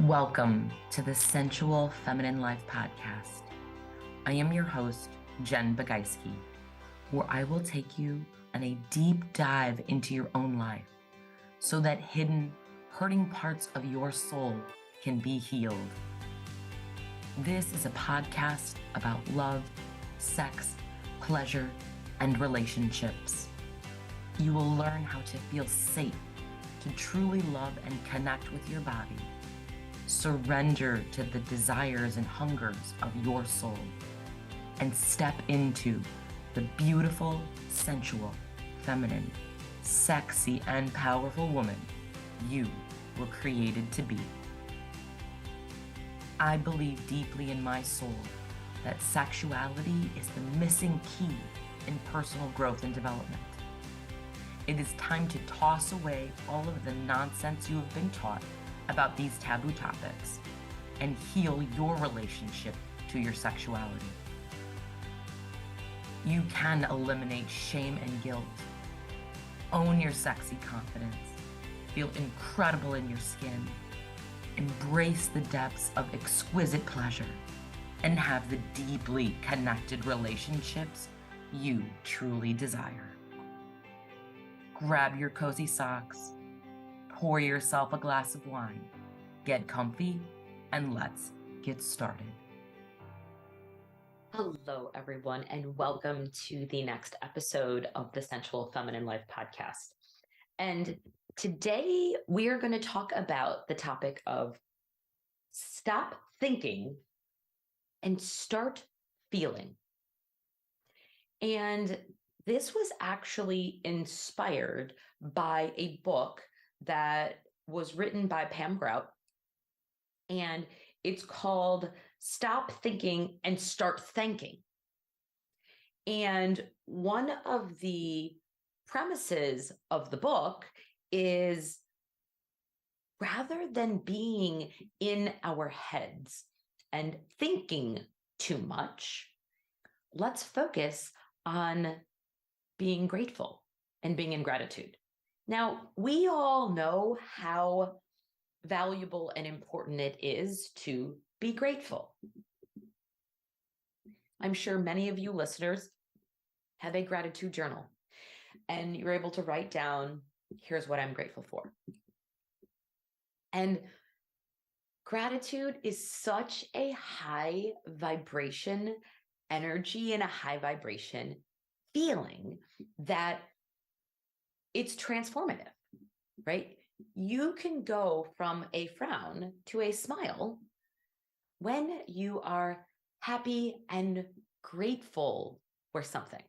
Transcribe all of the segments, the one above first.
Welcome to the Sensual Feminine Life podcast. I am your host, Jen Bagaiski, where I will take you on a deep dive into your own life so that hidden, hurting parts of your soul can be healed. This is a podcast about love, sex, pleasure, and relationships. You will learn how to feel safe, to truly love and connect with your body. Surrender to the desires and hungers of your soul and step into the beautiful, sensual, feminine, sexy, and powerful woman you were created to be. I believe deeply in my soul that sexuality is the missing key in personal growth and development. It is time to toss away all of the nonsense you have been taught about these taboo topics and heal your relationship to your sexuality. You can eliminate shame and guilt, own your sexy confidence, feel incredible in your skin, embrace the depths of exquisite pleasure, and have the deeply connected relationships you truly desire. Grab your cozy socks, pour yourself a glass of wine, get comfy, and let's get started. Hello, everyone, and welcome to the next episode of the Sensual Feminine Life podcast. And today we are going to talk about the topic of stop thinking and start feeling. And this was actually inspired by a book that was written by Pam Grout, and it's called Stop Thinking and Start Thanking. And one of the premises of the book is rather than being in our heads and thinking too much, let's focus on being grateful and being in gratitude. Now, we all know how valuable and important it is to be grateful. I'm sure many of you listeners have a gratitude journal, and you're able to write down, here's what I'm grateful for. And gratitude is such a high vibration energy and a high vibration feeling that it's transformative, right? You can go from a frown to a smile when you are happy and grateful for something.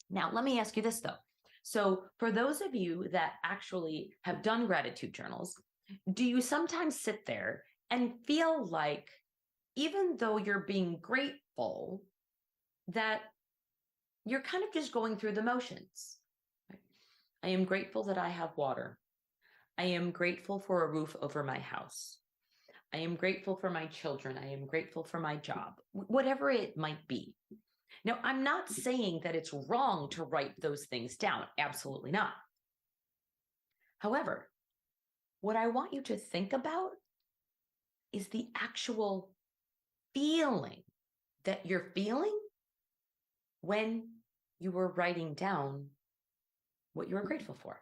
Now, let me ask you this, though. So for those of you that actually have done gratitude journals, do you sometimes sit there and feel like, even though you're being grateful, that you're kind of just going through the motions? I am grateful that I have water. I am grateful for a roof over my house. I am grateful for my children. I am grateful for my job, whatever it might be. Now, I'm not saying that it's wrong to write those things down. Absolutely not. However, what I want you to think about is the actual feeling that you're feeling when you were writing down what you were grateful for.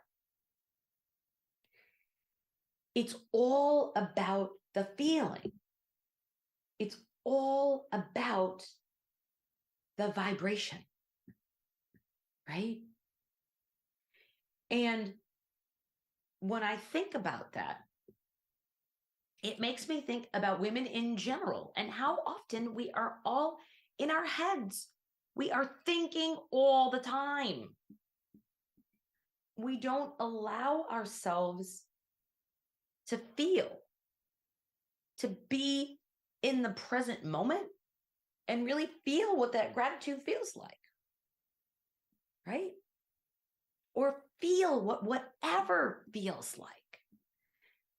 It's all about the feeling. It's all about the vibration, right? And when I think about that, it makes me think about women in general and how often we are all in our heads. We are thinking all the time. We don't allow ourselves to feel, to be in the present moment and really feel what that gratitude feels like, right? Or feel whatever feels like.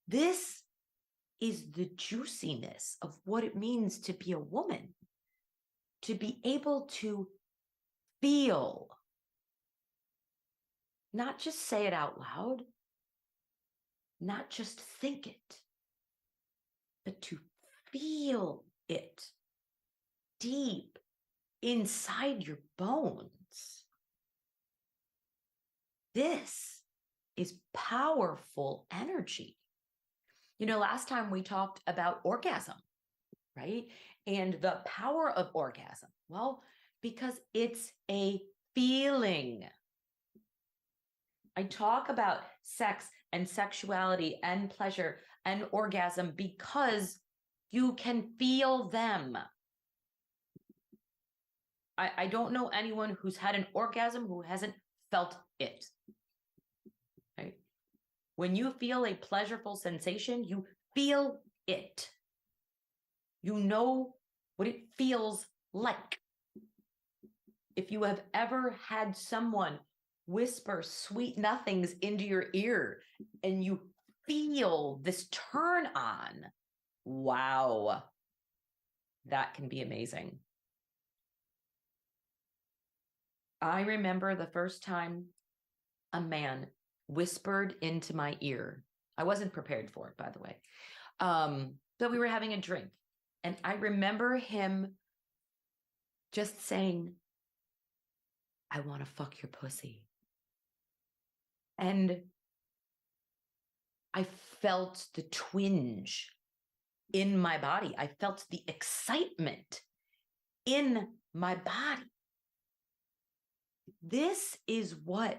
This is the juiciness of what it means to be a woman, to be able to feel, not just say it out loud, not just think it, but to feel it deep inside your bones. This is powerful energy. You know, last time we talked about orgasm, right? And the power of orgasm. Well, because it's a feeling. I talk about sex and sexuality and pleasure and orgasm because you can feel them. I don't know anyone who's had an orgasm who hasn't felt it. Right? When you feel a pleasurable sensation, you feel it. You know what it feels like. If you have ever had someone whisper sweet nothings into your ear and you feel this turn on, wow, that can be amazing. I remember the first time a man whispered into my ear. I wasn't prepared for it, by the way. But we were having a drink. And I remember him just saying, I want to fuck your pussy. And I felt the twinge in my body. I felt the excitement in my body. This is what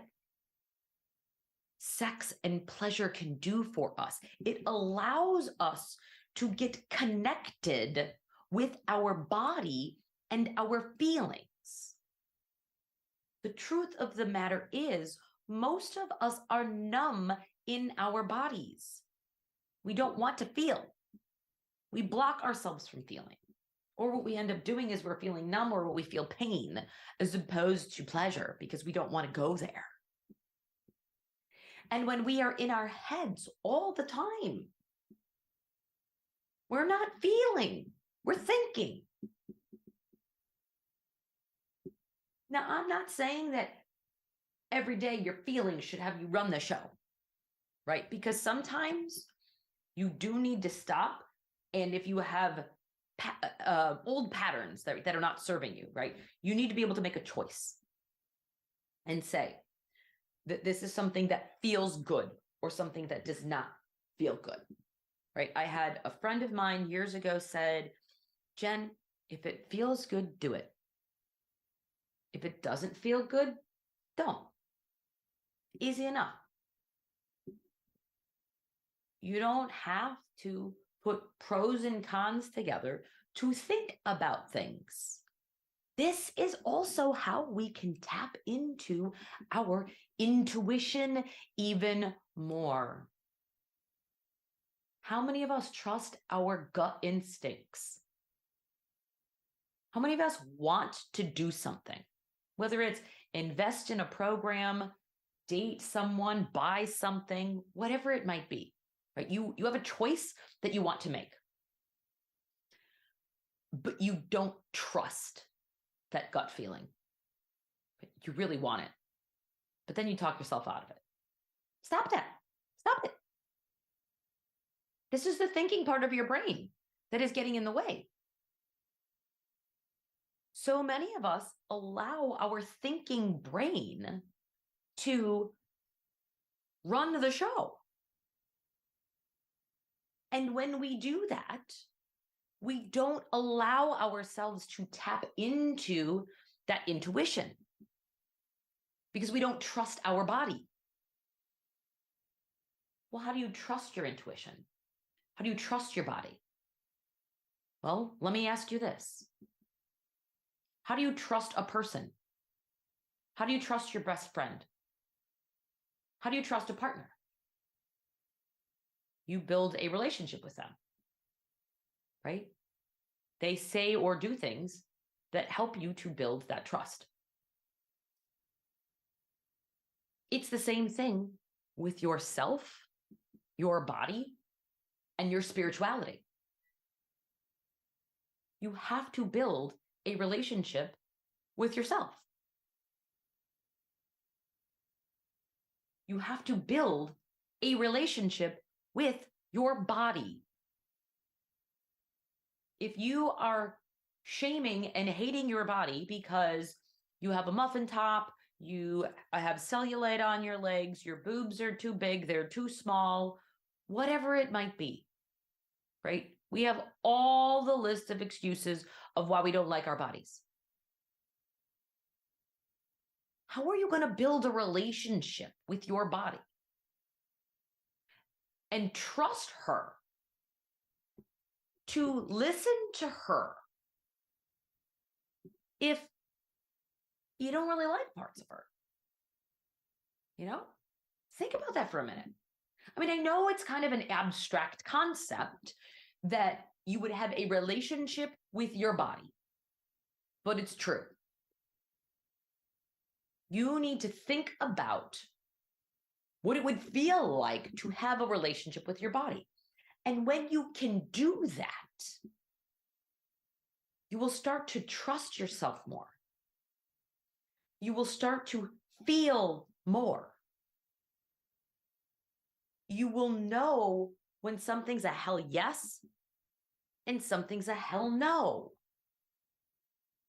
sex and pleasure can do for us. It allows us to get connected with our body and our feelings. The truth of the matter is, most of us are numb in our bodies. We don't want to feel. We block ourselves from feeling. Or what we end up doing is we're feeling numb, or we feel pain as opposed to pleasure because we don't want to go there. And when we are in our heads all the time, we're not feeling, we're thinking. Now, I'm not saying that every day your feelings should have you run the show, right? Because sometimes you do need to stop. And if you have old patterns that are not serving you, right? You need to be able to make a choice and say that this is something that feels good or something that does not feel good, right? I had a friend of mine years ago said, Jen, if it feels good, do it. If it doesn't feel good, don't. Easy enough. You don't have to put pros and cons together to think about things. This is also how we can tap into our intuition even more. How many of us trust our gut instincts? How many of us want to do something? Whether it's invest in a program, date someone, buy something, whatever it might be, right? You have a choice that you want to make, but you don't trust that gut feeling. You really want it, but then you talk yourself out of it. Stop that. Stop it. This is the thinking part of your brain that is getting in the way. So many of us allow our thinking brain to run the show. And when we do that, we don't allow ourselves to tap into that intuition because we don't trust our body. Well, how do you trust your intuition? How do you trust your body? Well, let me ask you this. How do you trust a person? How do you trust your best friend? How do you trust a partner? You build a relationship with them, right? They say or do things that help you to build that trust. It's the same thing with yourself, your body, and your spirituality. You have to build a relationship with yourself. You have to build a relationship with your body. If you are shaming and hating your body because you have a muffin top, you have cellulite on your legs, your boobs are too big, they're too small, whatever it might be, right? We have all the list of excuses of why we don't like our bodies. How are you going to build a relationship with your body and trust her to listen to her if you don't really like parts of her? You know, think about that for a minute. I mean, I know it's kind of an abstract concept that you would have a relationship with your body, but it's true. You need to think about what it would feel like to have a relationship with your body. And when you can do that, you will start to trust yourself more. You will start to feel more. You will know when something's a hell yes and something's a hell no.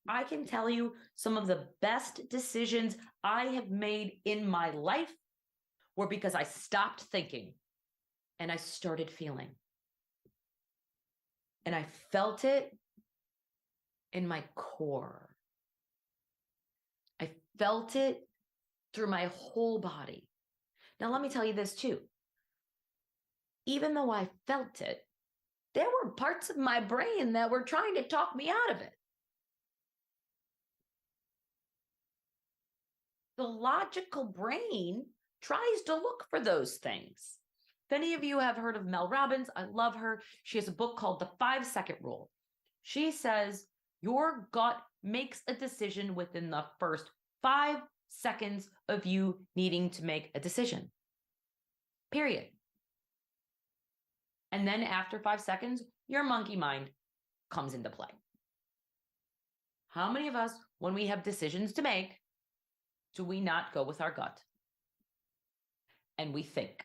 I can tell you some of the best decisions I have made in my life were because I stopped thinking and I started feeling. And I felt it in my core. I felt it through my whole body. Now, let me tell you this too. Even though I felt it, there were parts of my brain that were trying to talk me out of it. The logical brain tries to look for those things. If any of you have heard of Mel Robbins, I love her. She has a book called The 5-Second Rule. She says your gut makes a decision within the first 5 seconds of you needing to make a decision. Period. And then after 5 seconds, your monkey mind comes into play. How many of us, when we have decisions to make, do we not go with our gut? And we think,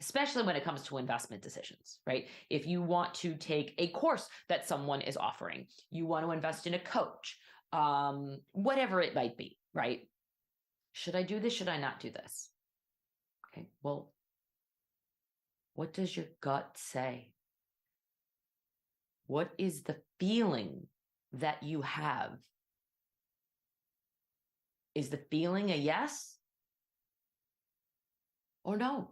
especially when it comes to investment decisions, right? If you want to take a course that someone is offering, you want to invest in a coach, whatever it might be, right? Should I do this? Should I not do this? Okay, well, what does your gut say? What is the feeling that you have? Is the feeling a yes or no?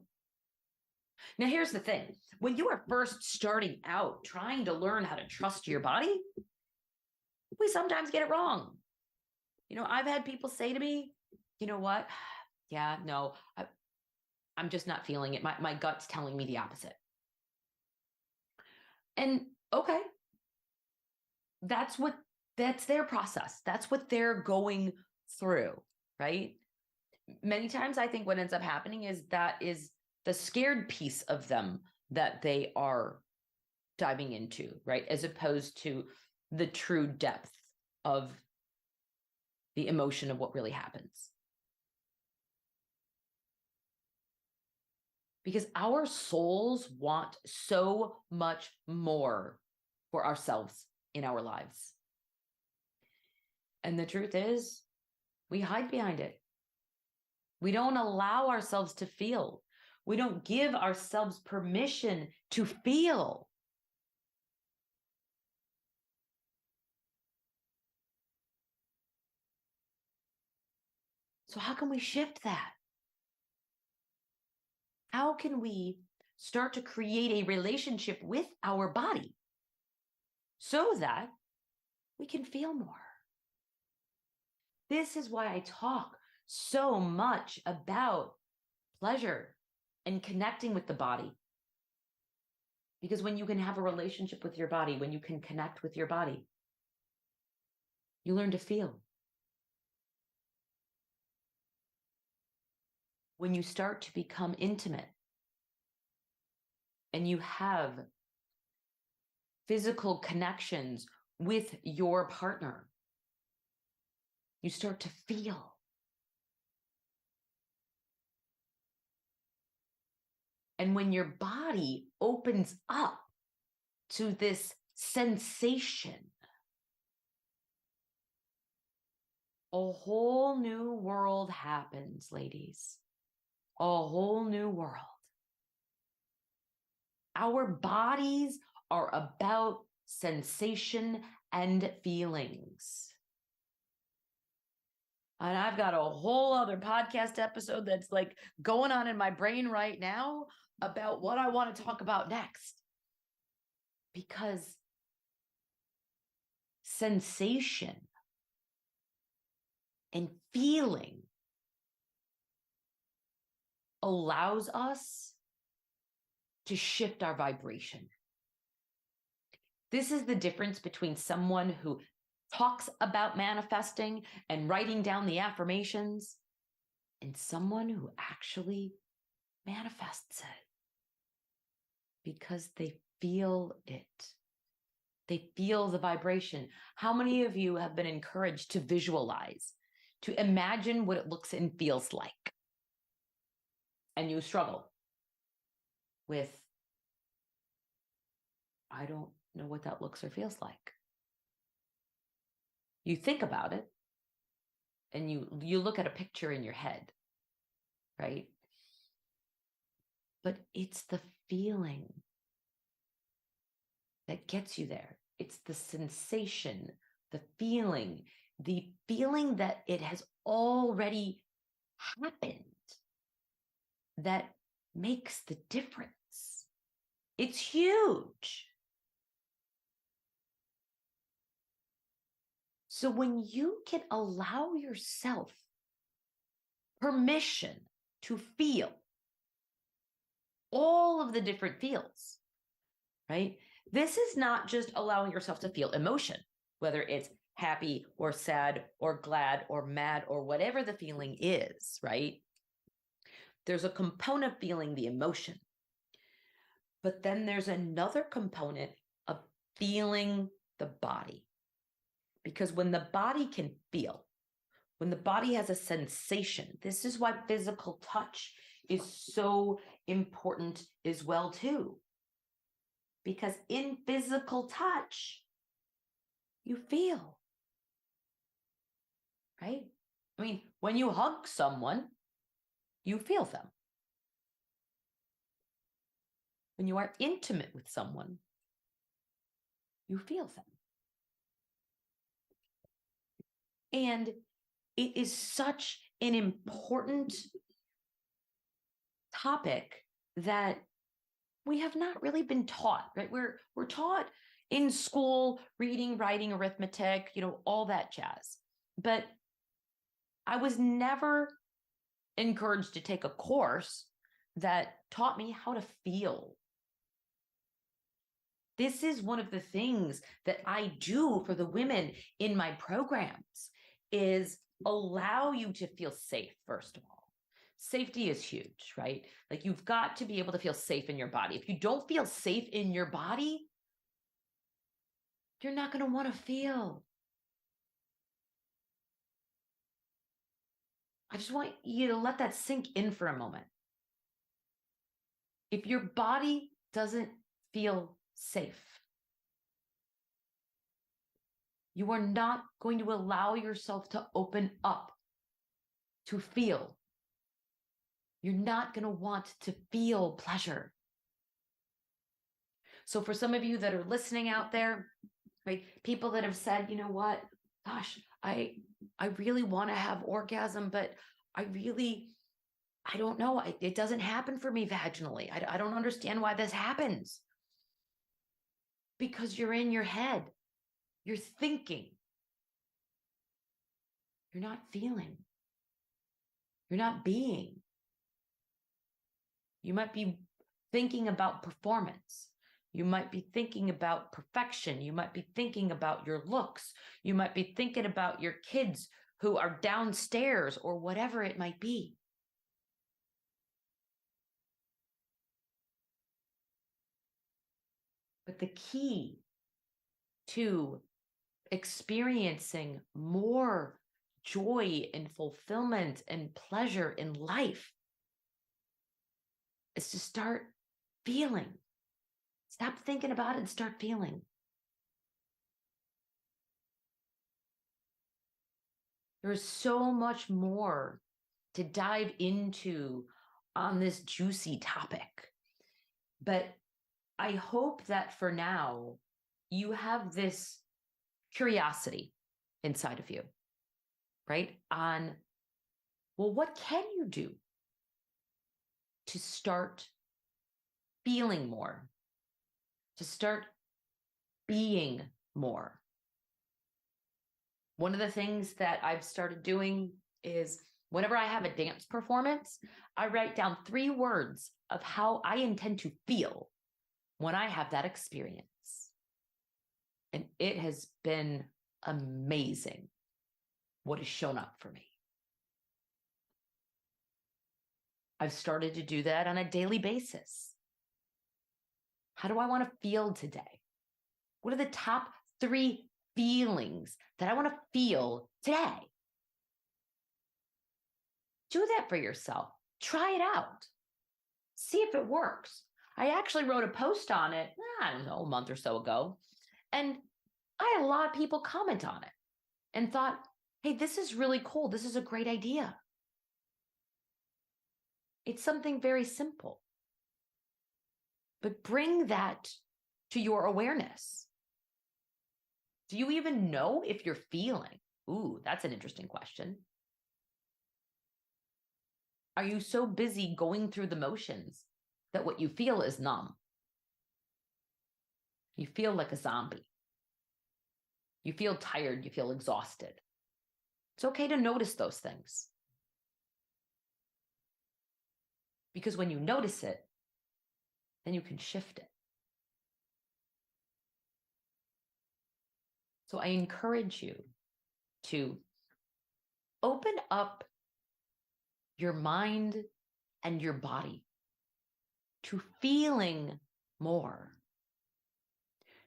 Now, here's the thing. When you are first starting out trying to learn how to trust your body, we sometimes get it wrong. You know, I've had people say to me, you know what? Yeah, no, I'm just not feeling it. My gut's telling me the opposite. And okay, that's their process. That's what they're going through, right? Many times I think what ends up happening is that is the scared piece of them that they are diving into, right? As opposed to the true depth of the emotion of what really happens. Because our souls want so much more for ourselves in our lives. And the truth is, we hide behind it. We don't allow ourselves to feel. We don't give ourselves permission to feel. So how can we shift that? How can we start to create a relationship with our body so that we can feel more? This is why I talk so much about pleasure and connecting with the body. Because when you can have a relationship with your body, when you can connect with your body, you learn to feel. When you start to become intimate and you have physical connections with your partner, you start to feel. And when your body opens up to this sensation, a whole new world happens, ladies. A whole new world. Our bodies are about sensation and feelings. And I've got a whole other podcast episode that's like going on in my brain right now about what I want to talk about next. Because sensation and feeling allows us to shift our vibration. This is the difference between someone who talks about manifesting and writing down the affirmations and someone who actually manifests it because they feel it. They feel the vibration. How many of you have been encouraged to visualize, to imagine what it looks and feels like? And you struggle with, I don't know what that looks or feels like. You think about it and you look at a picture in your head, right? But it's the feeling that gets you there. It's the sensation, the feeling that it has already happened that makes the difference. It's huge. So when you can allow yourself permission to feel all of the different feels, right? This is not just allowing yourself to feel emotion, whether it's happy or sad or glad or mad or whatever the feeling is, right? There's a component feeling the emotion, but then there's another component of feeling the body. Because when the body can feel, when the body has a sensation, this is why physical touch is so important as well too. Because in physical touch, you feel, right? I mean, when you hug someone, you feel them. When you are intimate with someone, you feel them. And it is such an important topic that we have not really been taught, right? We're taught in school, reading, writing, arithmetic, all that jazz. But I was never encouraged to take a course that taught me how to feel. This is one of the things that I do for the women in my programs, is allow you to feel safe, first of all. Safety is huge, right? Like, you've got to be able to feel safe in your body. If you don't feel safe in your body, you're not going to want to feel. I just want you to let that sink in for a moment. If your body doesn't feel safe, you are not going to allow yourself to open up, to feel. You're not going to want to feel pleasure. So for some of you that are listening out there, right, people that have said, you know what, gosh, I really want to have orgasm, but I don't know. It doesn't happen for me vaginally. I don't understand why this happens. Because you're in your head. You're thinking. You're not feeling. You're not being. You might be thinking about performance. You might be thinking about perfection. You might be thinking about your looks. You might be thinking about your kids who are downstairs or whatever it might be. But the key to experiencing more joy and fulfillment and pleasure in life is to start feeling. Stop thinking about it and start feeling. There's so much more to dive into on this juicy topic. But I hope that for now, you have this curiosity inside of you, right? On, well, what can you do to start feeling more, to start being more? One of the things that I've started doing is whenever I have a dance performance, I write down 3 words of how I intend to feel when I have that experience. And it has been amazing what has shown up for me. I've started to do that on a daily basis. How do I want to feel today? What are the top 3 feelings that I want to feel today? Do that for yourself. Try it out. See if it works. I actually wrote a post on it, I don't know, a month or so ago. And I had a lot of people comment on it and thought, hey, this is really cool. This is a great idea. It's something very simple. But bring that to your awareness. Do you even know if you're feeling? Ooh, that's an interesting question. Are you so busy going through the motions that what you feel is numb? You feel like a zombie. You feel tired. You feel exhausted. It's okay to notice those things. Because when you notice it, then you can shift it. So I encourage you to open up your mind and your body to feeling more,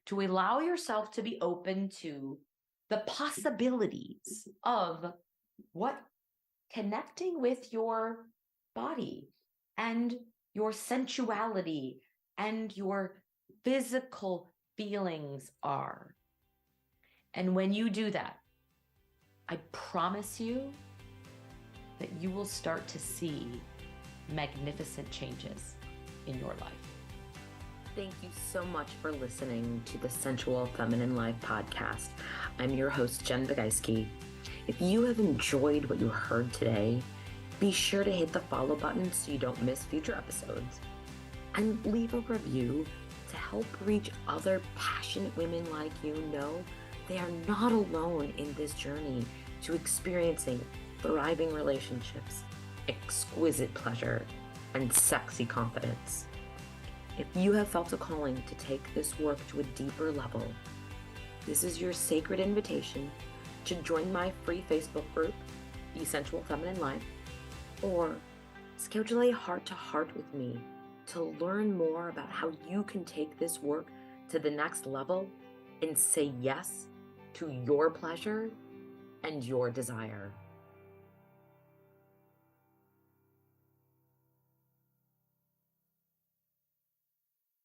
to allow yourself to be open to the possibilities of what connecting with your body and your sensuality and your physical feelings are. And when you do that, I promise you that you will start to see magnificent changes in your life. Thank you so much for listening to the Sensual Feminine Life podcast. I'm your host, Jen Bagaisky. If you have enjoyed what you heard today, be sure to hit the follow button so you don't miss future episodes. And leave a review to help reach other passionate women like you know they are not alone in this journey to experiencing thriving relationships, exquisite pleasure, and sexy confidence. If you have felt a calling to take this work to a deeper level, this is your sacred invitation to join my free Facebook group, The Sensual Feminine Life, or schedule a heart-to-heart with me to learn more about how you can take this work to the next level and say yes to your pleasure and your desire.